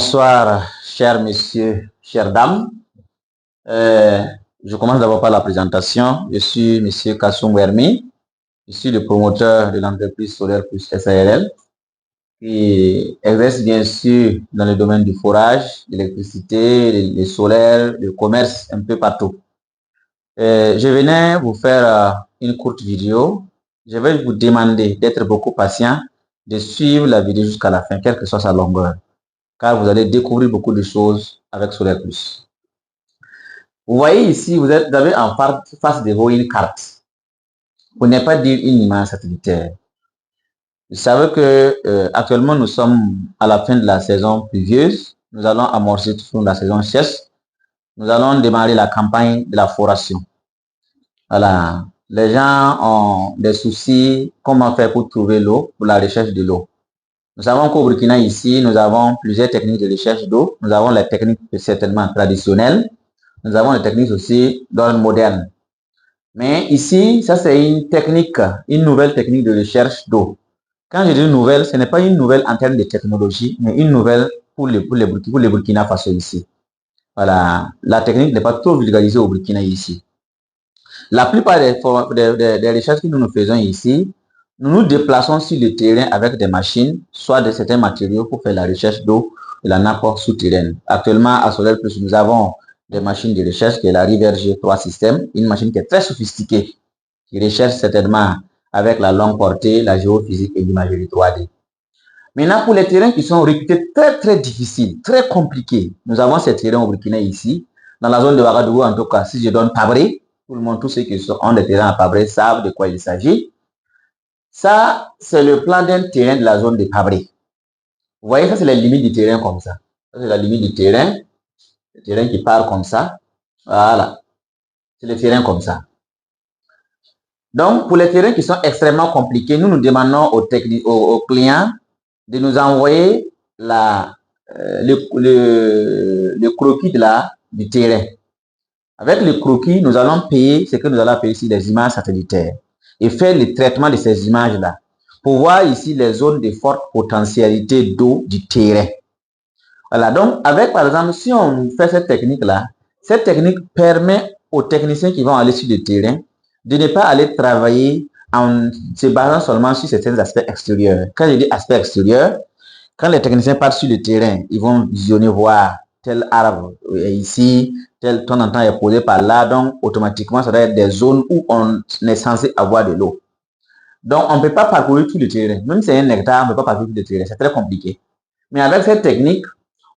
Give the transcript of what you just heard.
Bonsoir, chers messieurs, chères dames. Euh, je commence d'abord par la présentation. Je suis monsieur Kassoum Wermi. Je suis le promoteur de l'entreprise Solaire Plus SARL qui exerce bien sûr dans le domaine du forage, l'électricité, les solaires, le commerce, un peu partout. Je venais vous faire une courte vidéo. Je vais vous demander d'être beaucoup patient, de suivre la vidéo jusqu'à la fin, quelle que soit sa longueur, car vous allez découvrir beaucoup de choses avec Solaire Plus. Vous voyez ici, vous avez en face de vous une carte. Pour ne pas dire une image satellitaire. Vous savez que actuellement nous sommes à la fin de la saison pluvieuse. Nous allons amorcer toute la saison sèche. Nous allons démarrer la campagne de la foration. Voilà. Les gens ont des soucis. Comment faire pour trouver l'eau, pour la recherche de l'eau. Nous savons qu'au Burkina ici, nous avons plusieurs techniques de recherche d'eau. Nous avons les techniques certainement traditionnelles. Nous avons les techniques aussi d'ordre moderne. Mais ici, ça c'est une technique, une nouvelle technique de recherche d'eau. Quand je dis nouvelle, ce n'est pas une nouvelle en termes de technologie, mais une nouvelle pour les Burkina Faso ici. Voilà, la technique n'est pas trop vulgarisée au Burkina ici. La plupart des recherches que nous faisons ici, nous nous déplaçons sur le terrain avec des machines, soit de certains matériaux pour faire la recherche d'eau de la nappe souterraine. Actuellement, à Solaire Plus, nous avons des machines de recherche qui est la River G3 System, une machine qui est très sophistiquée, qui recherche certainement avec la longue portée, la géophysique et l'imagerie 3D. Maintenant, pour les terrains qui sont réputés très difficiles, très compliqués, nous avons ces terrains au Burkina ici, dans la zone de Ouagadougou en tout cas, si je donne Pabré, tout le monde, tous ceux qui ont des terrains à Pabré savent de quoi il s'agit. Ça, c'est le plan d'un terrain de la zone de Pabré. Vous voyez, ça c'est la limite du terrain comme ça. Ça c'est la limite du terrain. Le terrain qui part comme ça. Voilà. C'est le terrain comme ça. Donc, pour les terrains qui sont extrêmement compliqués, nous demandons aux clients de nous envoyer le croquis du terrain. Avec le croquis, nous allons payer ce que nous allons payer ici, les images satellitaires, et faire le traitement de ces images-là, pour voir ici les zones de forte potentialité d'eau du terrain. Voilà, donc avec par exemple, si on fait cette technique-là, cette technique permet aux techniciens qui vont aller sur le terrain de ne pas aller travailler en se basant seulement sur certains aspects extérieurs. Quand je dis aspect extérieur, quand les techniciens partent sur le terrain, ils vont visionner, voir tel arbre est ici, tel temps en temps est posé par là, donc automatiquement, ça doit être des zones où on est censé avoir de l'eau. Donc, on ne peut pas parcourir tout le terrain. Même si c'est un hectare, on ne peut pas parcourir tout le terrain. C'est très compliqué. Mais avec cette technique,